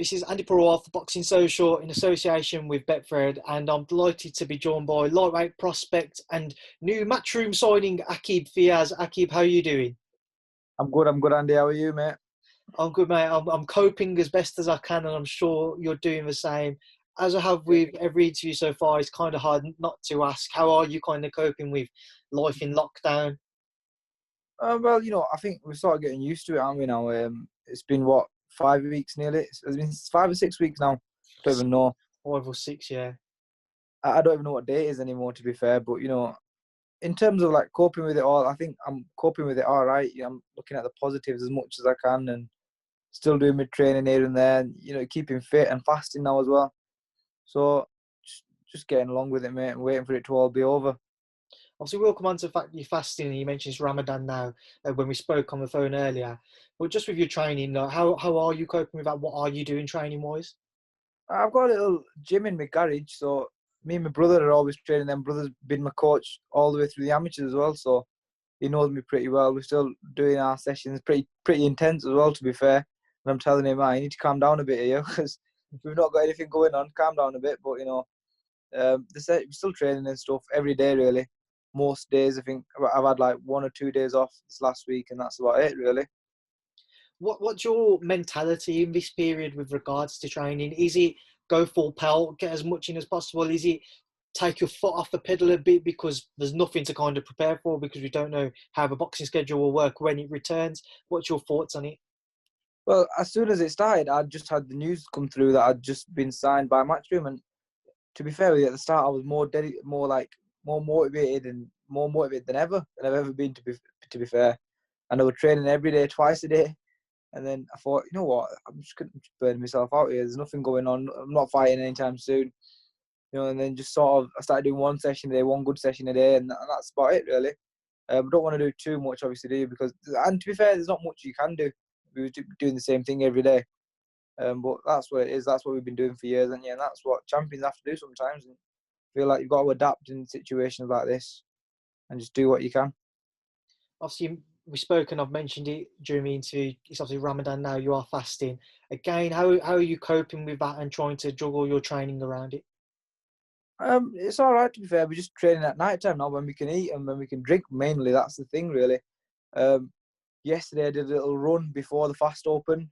This is Andi Purewal for Boxing Social in association with Betfred, and I'm delighted to be joined by lightweight prospect and new Matchroom signing Aqib Fiaz. Aqib, how are you doing? I'm good, Andy. How are you, mate? I'm good, mate. I'm coping as best as I can, and I'm sure you're doing the same. As I have with every interview so far, it's kind of hard not to ask, how are you kind of coping with life in lockdown? Well, I think we're sort of getting used to it, aren't we now? It's been, 5 weeks nearly? It's been 5 or 6 weeks now. Don't even know. 5 or 6, yeah. I don't even know what day it is anymore, to be fair. But, in terms of, coping with it all, I think I'm coping with it all right. I'm looking at the positives as much as I can and still doing my training here and there. And, keeping fit and fasting now as well. So, just getting along with it, mate, and waiting for it to all be over. Obviously, we'll come on to the fact you're fasting, and you mentioned it's Ramadan now when we spoke on the phone earlier. But just with your training, how are you coping with that? What are you doing training-wise? I've got a little gym in my garage, so me and my brother are always training. Them brother's been my coach all the way through the amateurs as well, so he knows me pretty well. We're still doing our sessions, pretty intense as well, to be fair. And I'm telling him, I need to calm down a bit here because we've not got anything going on. Calm down a bit, but we're still training and stuff every day, really. Most days, I think I've had 1 or 2 days off this last week, and that's about it, really. What's your mentality in this period with regards to training? Is it go full pelt, get as much in as possible? Is it take your foot off the pedal a bit because there's nothing to kind of prepare for because we don't know how the boxing schedule will work when it returns? What's your thoughts on it? Well, as soon as it started, I just had the news come through that I'd just been signed by Matchroom, and to be fair with you, at the start I was more motivated than ever than I've ever been, to be fair. And I was training every day, twice a day. And then I thought, you know what, I'm just burning myself out here. There's nothing going on. I'm not fighting anytime soon. And then just sort of I started doing one session a day, one good session a day, and that's about it, really. I don't want to do too much, obviously, do you? And to be fair, there's not much you can do. We were doing the same thing every day. But that's what it is. That's what we've been doing for years, and that's what champions have to do sometimes. And feel like you've got to adapt in situations like this, and just do what you can. Obviously, we spoke and I've mentioned it during the interview. It's obviously Ramadan now. You are fasting again. How are you coping with that and trying to juggle your training around it? It's all right, to be fair. We're just training at night time now when we can eat and when we can drink. Mainly, that's the thing, really. Yesterday I did a little run before the fast opened.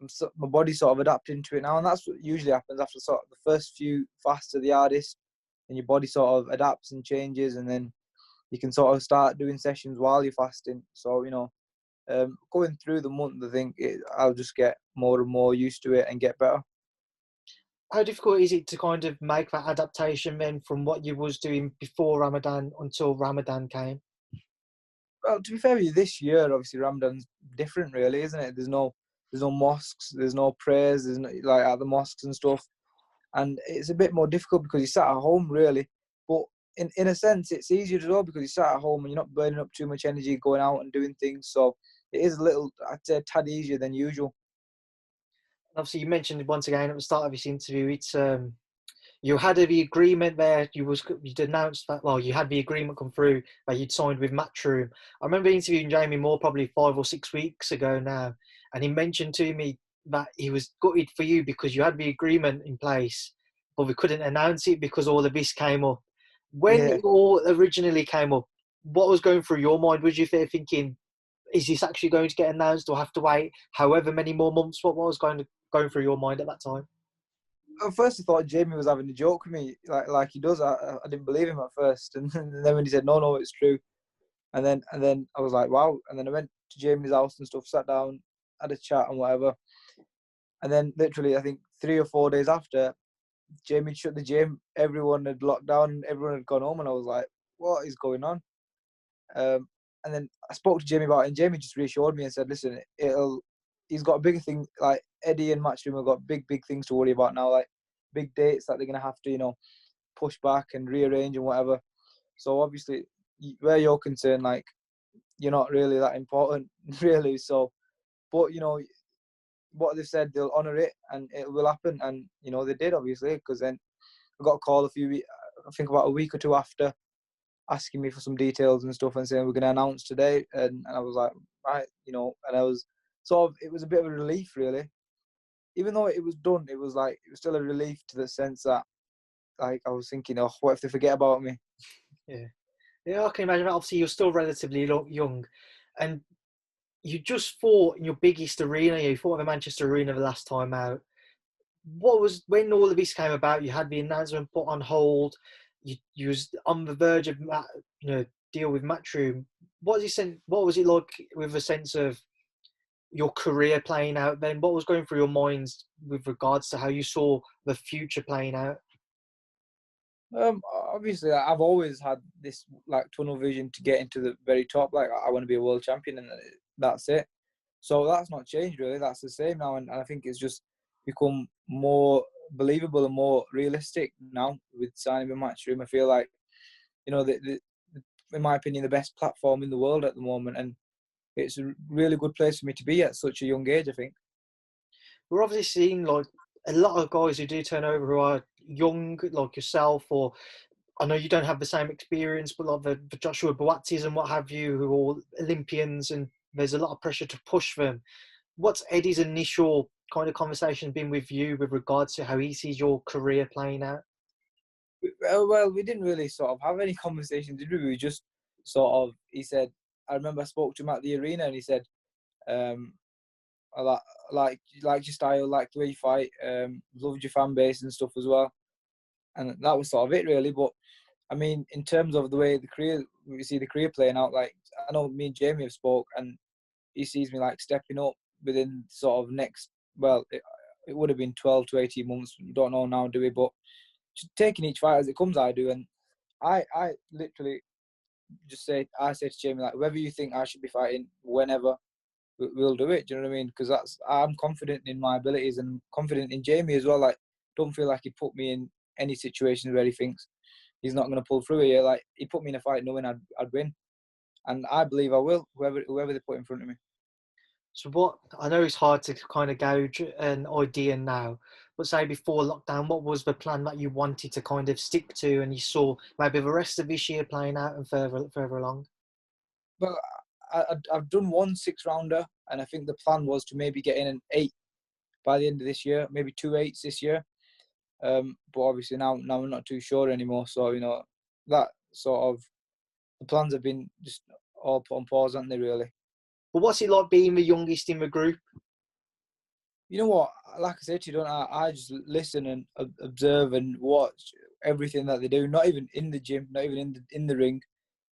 So my body's sort of adapting to it now, and that's what usually happens after sort of the first few fasts are the hardest, and your body sort of adapts and changes, and then you can sort of start doing sessions while you're fasting. So going through the month, I think I'll just get more and more used to it and get better. How difficult is it to kind of make that adaptation then from what you was doing before Ramadan until Ramadan came? Well, to be fair with you, this year obviously Ramadan's different, really, isn't it? There's no mosques, there's no prayers, there's no, at the mosques and stuff, and it's a bit more difficult because you sat at home, really. But in a sense, it's easier as well because you sat at home and you're not burning up too much energy going out and doing things. So it is a little, I'd say, a tad easier than usual. Obviously, you mentioned once again at the start of this interview, it's you had the agreement there. You'd announced that. Well, you had the agreement come through that you'd signed with Matchroom. I remember interviewing Jamie Moore probably 5 or 6 weeks ago now, and he mentioned to me that he was gutted for you because you had the agreement in place, but we couldn't announce it because all of this came up. When it all originally came up, what was going through your mind? Was you there thinking, is this actually going to get announced, or have to wait however many more months? What was going through your mind at that time? At first I thought Jamie was having a joke with me, like he does. I didn't believe him at first, and then when he said no, it's true, and then I was like, wow. And then I went to Jamie's house and stuff, sat down, had a chat and whatever, and then literally I think 3 or 4 days after, Jamie shut the gym. Everyone had locked down, and everyone had gone home, and I was like, what is going on? And then I spoke to Jamie about it, and Jamie just reassured me and said, listen, he's got a bigger thing, like Eddie and Matchroom have got big things to worry about now, like big dates that they're going to have to, push back and rearrange and whatever. So obviously, where you're concerned, like, you're not really that important, really. So, but, what they've said, they'll honour it and it will happen. And, they did, obviously, because then I got a call I think about a week or two after, asking me for some details and stuff and saying we're going to announce today. And I was like, right, and I was it was a bit of a relief, really. even though it was done, it was still a relief to the sense that like I was thinking, oh, what if they forget about me? Yeah, yeah, I can imagine that. Obviously, you're still relatively young, and you just fought in your biggest arena. You fought at the Manchester Arena the last time out. What was when all of this came about? You had the announcement put on hold. You was on the verge of deal with Matchroom. What was it like with a sense of your career playing out? Then what was going through your minds with regards to how you saw the future playing out? Obviously, I've always had this like tunnel vision to get into the very top. Like I want to be a world champion, and that's it. So that's not changed really. That's the same now, and I think it's just become more believable and more realistic now with signing with Matchroom. I feel like in my opinion, the best platform in the world at the moment, and it's a really good place for me to be at such a young age, I think. We're obviously seeing like a lot of guys who do turn over who are young, like yourself, or I know you don't have the same experience, but like the Joshua Boatis and what have you, who are all Olympians, and there's a lot of pressure to push them. What's Eddie's initial kind of conversation been with you with regards to how he sees your career playing out? Well, we didn't really sort of have any conversation, did we? We just sort of, he said, I remember I spoke to him at the arena and he said, I like your style, like the way you fight, loved your fan base and stuff as well. And that was sort of it really. But I mean, in terms of the way we see the career playing out, like I know me and Jamie have spoke and he sees me like stepping up within sort of next, well, it would have been 12 to 18 months. We don't know now, do we? But just taking each fight as it comes, I do. And I literally I say to Jamie, like, whoever you think I should be fighting, whenever, we'll do it. Do you know what I mean? Because I'm confident in my abilities and confident in Jamie as well. Like, don't feel like he put me in any situations where he thinks he's not going to pull through here. Like, he put me in a fight knowing I'd win. And I believe I will, whoever they put in front of me. So what I know it's hard to kind of gauge an idea now, but say before lockdown, what was the plan that you wanted to kind of stick to, and you saw maybe the rest of this year playing out and further along? But I've done one 6-rounder, and I think the plan was to maybe get in an 8 by the end of this year, maybe 2 8s this year. But obviously now we're not too sure anymore. So that sort of the plans have been just all put on pause, haven't they? Really. But what's it like being the youngest in the group? You know what? Like I said to you, don't I just listen and observe and watch everything that they do. Not even in the gym, not even in the ring,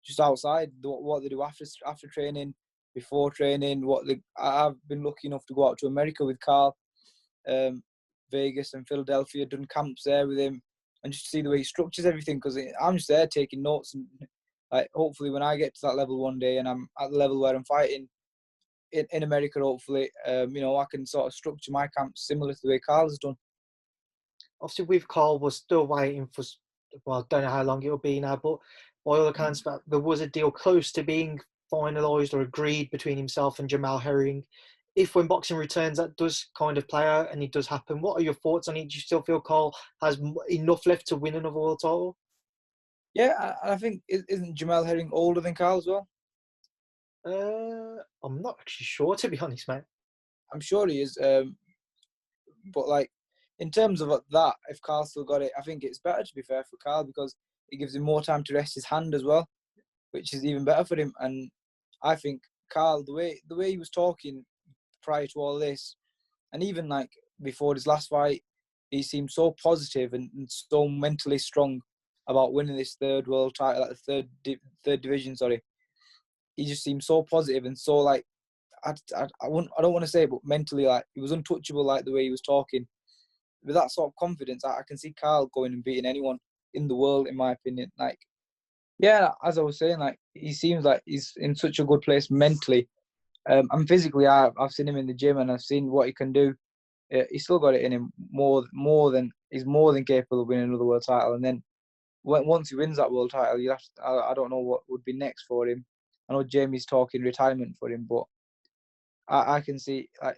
just outside. What they do after training, before training. I've been lucky enough to go out to America with Carl, Vegas and Philadelphia, done camps there with him, and just see the way he structures everything. Because I'm just there taking notes, and like hopefully when I get to that level one day and I'm at the level where I'm fighting in America, hopefully, I can sort of structure my camps similar to the way Carl's done. Obviously, with Carl, we're still waiting for, well, I don't know how long it'll be now, but by all accounts, there was a deal close to being finalised or agreed between himself and Jamal Herring. If when boxing returns, that does kind of play out and it does happen, what are your thoughts on it? Do you still feel Carl has enough left to win another world title? Yeah, I think, isn't Jamal Herring older than Carl as well? I'm not actually sure, to be honest, mate. I'm sure he is. But like, in terms of that, if Carl still got it, I think it's better, to be fair, for Carl, because it gives him more time to rest his hand as well, which is even better for him. And I think Carl, the way he was talking prior to all this, and even like before his last fight, he seemed so positive and so mentally strong about winning this third world title, like the third division. Sorry, he just seemed so positive and so like I don't want to say it, but mentally, like, he was untouchable, like the way he was talking. With that sort of confidence, I can see Carl going and beating anyone in the world, in my opinion. Like, yeah, as I was saying, like, he seems like he's in such a good place mentally. And physically, I've seen him in the gym and I've seen what he can do. He's still got it in him he's more than capable of winning another world title. And then once he wins that world title, I don't know what would be next for him. I know Jamie's talking retirement for him, but I can see, like,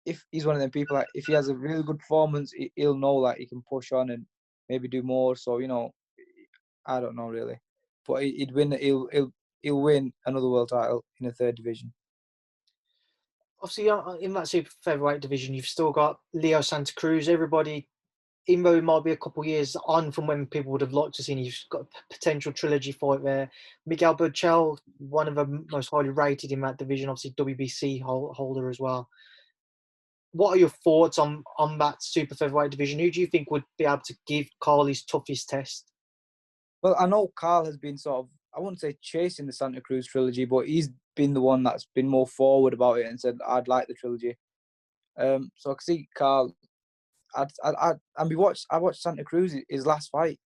if he's one of them people, like, if he has a really good performance, he'll know, like, he can push on and maybe do more. So I don't know really, but he'll win another world title in a third division. Obviously, in that super featherweight division, you've still got Leo Santa Cruz. Everybody, even though it might be a couple of years on from when people would have liked to see, you've got a potential trilogy fight there. Miguel Burchell, one of the most highly rated in that division, obviously WBC holder as well. What are your thoughts on that super featherweight division? Who do you think would be able to give Carl his toughest test? Well, I know Carl has been sort of, I wouldn't say chasing the Santa Cruz trilogy, but he's been the one that's been more forward about it and said, I'd like the trilogy. So I can see Carl. I watched Santa Cruz. His last fight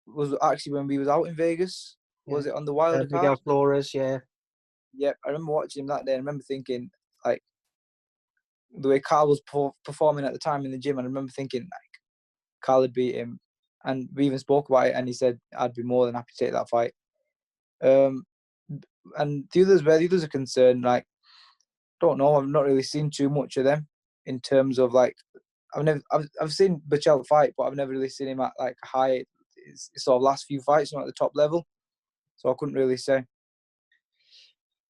was actually when we was out in Vegas. Yeah. Was it on the Wilder card? Miguel Flores, yeah. Yeah, I remember watching him that day. I remember thinking, like, the way Carl was performing at the time in the gym. I remember thinking, like, Carl had beat him, and we even spoke about it. And he said, "I'd be more than happy to take that fight." And the others, where the others are concerned, like, don't know. I've not really seen too much of them in terms of like, I've seen Burchell fight, but I've never really seen him at like high, sort of last few fights, not at the top level. So I couldn't really say.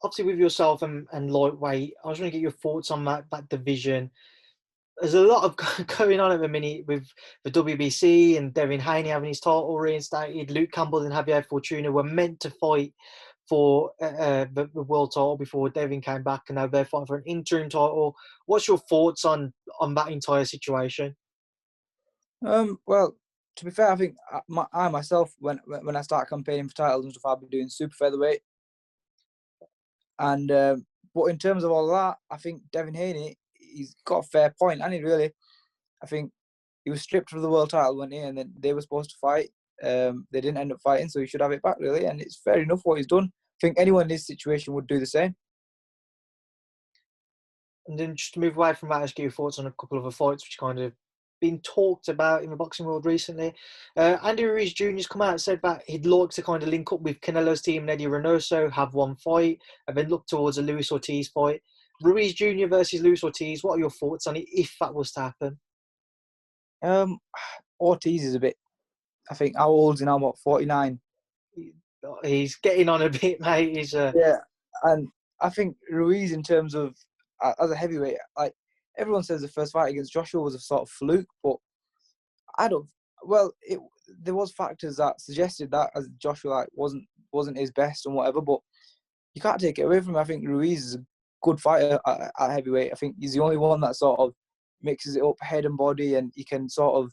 Obviously, with yourself and lightweight, I was going to get your thoughts on that division. There's a lot of going on at the minute with the WBC and Devin Haney having his title reinstated. Luke Campbell and Javier Fortuna were meant to fight for the world title before Devin came back, and now they're fighting for an interim title. What's your thoughts on that entire situation? Well, to be fair, I think I myself, when I start campaigning for titles and stuff, I'll be doing super featherweight. And but in terms of all that, I think Devin Haney, he's got a fair point, and he really, I think he was stripped of the world title, wasn't he? And then they were supposed to fight. They didn't end up fighting, so he should have it back, really. And it's fair enough what he's done. I think anyone in this situation would do the same. And then just to move away from that, let's get your thoughts on a couple of the fights which kind of been talked about in the boxing world recently. Andi Ruiz Jr. has come out and said that he'd like to kind of link up with Canelo's team and Eddie Reynoso, have one fight, and then look towards a Luis Ortiz fight. Ruiz Jr. versus Luis Ortiz, what are your thoughts on it if that was to happen? Ortiz is a bit, I think, how old is he now? What, 49? He's getting on a bit, mate. Yeah, and I think Ruiz, in terms of as a heavyweight, like everyone says, the first fight against Joshua was a sort of fluke, but I don't. Well, there was factors that suggested that as Joshua like wasn't his best and whatever, but you can't take it away from him. I think Ruiz is a good fighter at heavyweight. I think he's the only one that sort of mixes it up, head and body, and he can sort of.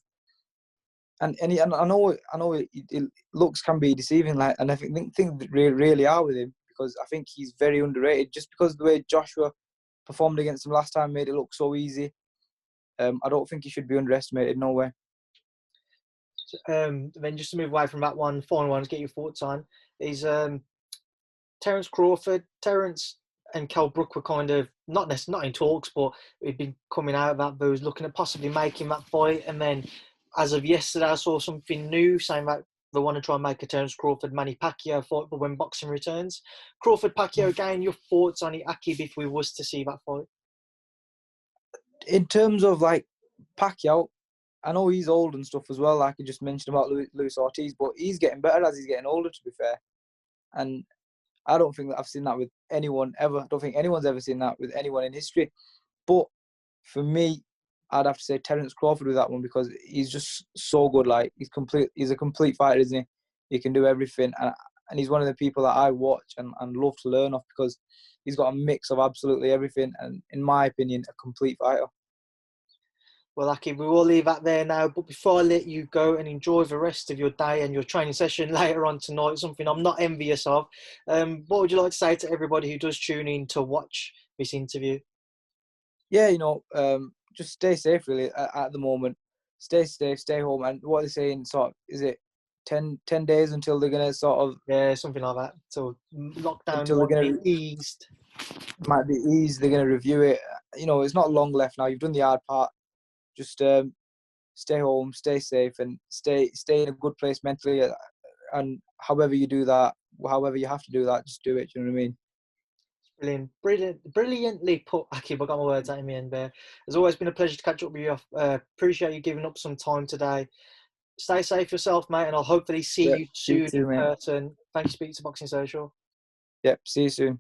And I know it looks can be deceiving, like, and I think they really are with him, because I think he's very underrated just because of the way Joshua performed against him last time made it look so easy. I don't think he should be underestimated, no way. Then just to move away from that one, final one to get your thoughts on is Terence Crawford. Terence and Kell Brook were kind of not in talks, but it'd been coming out that they was looking at possibly making that fight, and then as of yesterday, I saw something new saying that they want to try and make a Terence Crawford-Manny Pacquiao fight for when boxing returns. Crawford-Pacquiao, again, your thoughts on it, Aqib, if we was to see that fight? In terms of, like, Pacquiao, I know he's old and stuff as well, like I just mentioned about Luis Ortiz, but he's getting better as he's getting older, to be fair. And I don't think that I've seen that with anyone ever. I don't think anyone's ever seen that with anyone in history. But for me, I'd have to say Terence Crawford with that one, because he's just so good. Like, he's a complete fighter, isn't he? He can do everything, and he's one of the people that I watch and love to learn off, because he's got a mix of absolutely everything, and in my opinion, a complete fighter. Well, Aqib, we will leave that there now. But before I let you go and enjoy the rest of your day and your training session later on tonight, something I'm not envious of, what would you like to say to everybody who does tune in to watch this interview? Yeah, just stay safe, really, at the moment. Stay safe, stay home. And what they're saying, sort of, is it 10 days until they're going to sort of... Yeah, something like that. So lockdown until they're going to be eased. Might be eased. They're going to review it. It's not long left now. You've done the hard part. Just stay home, stay safe, and stay in a good place mentally. And however you do that, however you have to do that, just do it. Do you know what I mean? Brilliantly put, Aqib. I got my words out in the end there. It's always been a pleasure to catch up with you. Appreciate you giving up some time today. Stay safe yourself, mate, and I'll hopefully see you soon in person. Thanks for speaking to Boxing Social. Yep, see you soon.